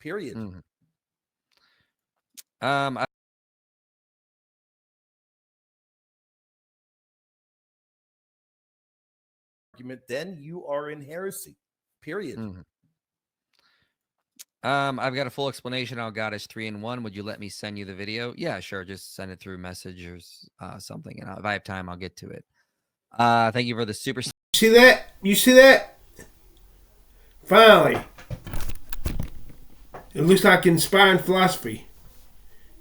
period. Mm-hmm. Then you are in heresy, period. Mm-hmm. I've got a full explanation how God is 3 in 1. Would you let me send you the video? Yeah, sure. Just send it through message or something, and if I have time, I'll get to it. Thank you for the super. See that? You see that? Finally, it looks like Inspiring Philosophy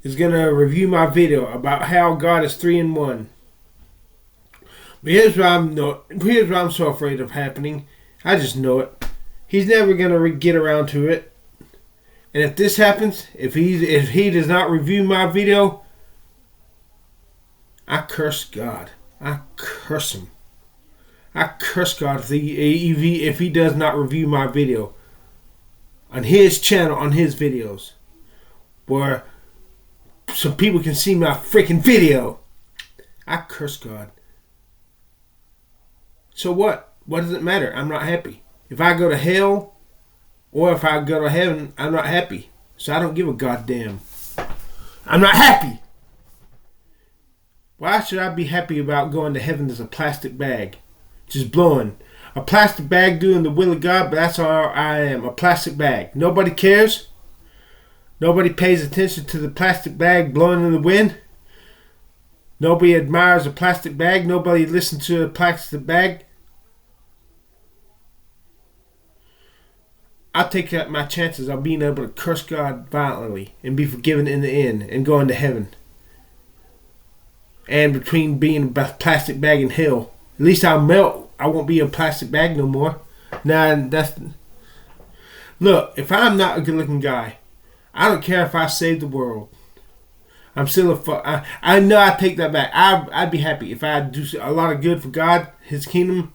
is gonna review my video about how God is 3 in 1. But here's what I'm so afraid of happening. I just know it. He's never gonna get around to it. And if this happens, if he does not review my video, I curse God. I curse him. I curse God if he does not review my video on his channel, on his videos, where some people can see my freaking video. I curse God. So what? What does it matter? I'm not happy. If I go to hell or if I go to heaven, I'm not happy. So I don't give a goddamn. I'm not happy. Why should I be happy about going to heaven as a plastic bag? Just blowing. A plastic bag doing the will of God, but that's all I am. A plastic bag. Nobody cares. Nobody pays attention to the plastic bag blowing in the wind. Nobody admires a plastic bag. Nobody listens to a plastic bag. I'll take my chances of being able to curse God violently and be forgiven in the end and going to heaven. And between being a plastic bag in hell, at least I'll melt. I won't be a plastic bag no more. Look, if I'm not a good-looking guy, I don't care if I save the world. I'm still I know I take that back. I'd be happy if I do a lot of good for God, His kingdom.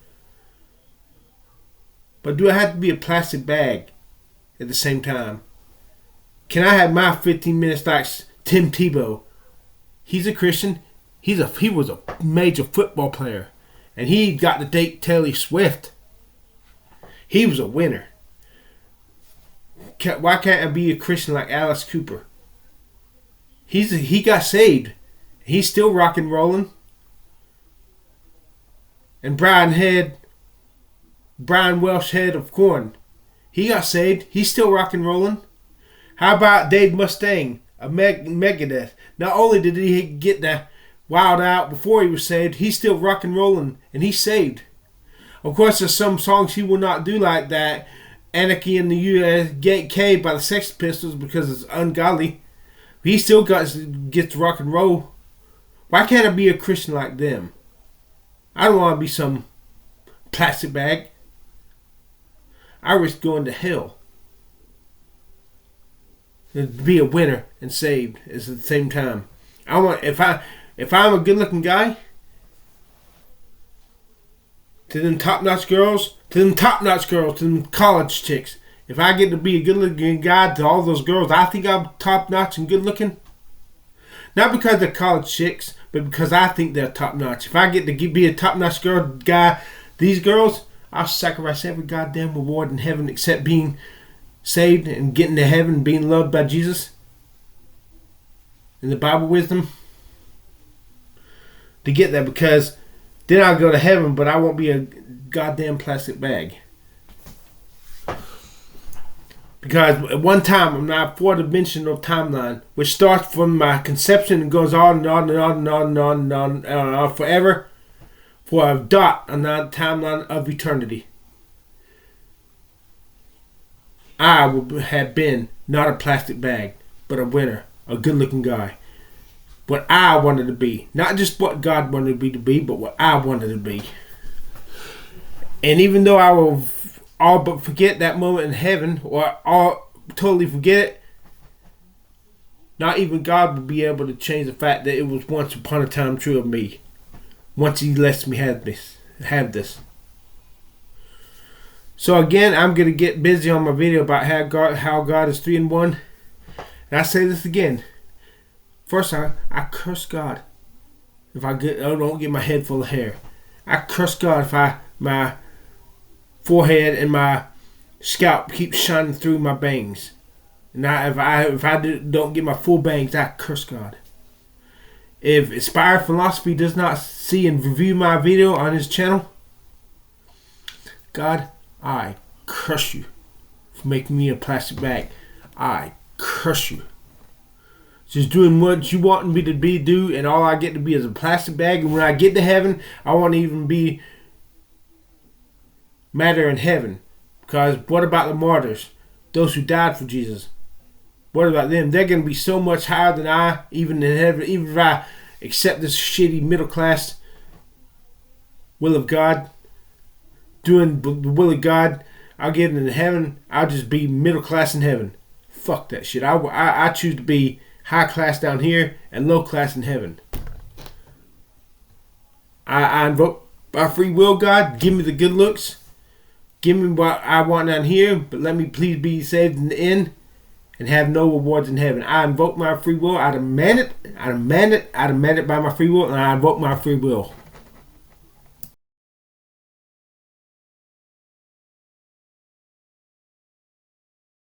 But do I have to be a plastic bag at the same time? Can I have my 15 minutes like Tim Tebow? He's a Christian. He was a major football player. And he got to date Taylor Swift. He was a winner. Why can't I be a Christian like Alice Cooper? He got saved. He's still rock and rolling. And Brian Welsh head of corn. He got saved. He's still rock and rolling. How about Dave Mustaine of Megadeth? Not only did he get that wild out before he was saved, he's still rock and rolling and he's saved. Of course, there's some songs he will not do, like that Anarchy in the UK by the Sex Pistols, because it's ungodly. He still gets to rock and roll. Why can't I be a Christian like them? I don't want to be some plastic bag. I risk going to hell. To be a winner and saved at the same time. If I'm a good-looking guy, to them top-notch girls, to them college chicks, if I get to be a good-looking guy to all those girls, I think I'm top-notch and good-looking. Not because they're college chicks, but because I think they're top-notch. If I get to be a top-notch guy, these girls, I'll sacrifice every goddamn reward in heaven except being saved and getting to heaven and being loved by Jesus and the Bible wisdom to get there, because then I'll go to heaven, but I won't be a goddamn plastic bag. Because at one time, I'm not four-dimensional timeline, which starts from my conception and goes on and on and on and on and on and on, and on forever, for a dot on that timeline of eternity. I would have been not a plastic bag, but a winner, a good-looking guy. What I wanted to be. Not just what God wanted me to be, but what I wanted to be. And even though I will all but forget that moment in heaven, or all totally forget it, not even God will be able to change the fact that it was once upon a time true of me. Once He lets me have this. So again, I'm going to get busy on my video about how God is 3 in 1. And I say this again. First, I curse God if I don't get my head full of hair. I curse God if my forehead and my scalp keep shining through my bangs. And if I don't get my full bangs, I curse God. If Inspired Philosophy does not see and review my video on his channel, God, I curse you for making me a plastic bag. I curse you. Just doing what you want me to do, and all I get to be is a plastic bag. And when I get to heaven, I won't even be matter in heaven. Because what about the martyrs? Those who died for Jesus. What about them? They're going to be so much higher than I, even in heaven, even if I accept this shitty middle class will of God, doing the will of God, I'll get into heaven. I'll just be middle class in heaven. Fuck that shit. I choose to be high class down here and low class in heaven. I invoke my free will, God. Give me the good looks. Give me what I want down here, but let me please be saved in the end and have no rewards in heaven. I invoke my free will. I demand it. I demand it. I demand it by my free will, and I invoke my free will.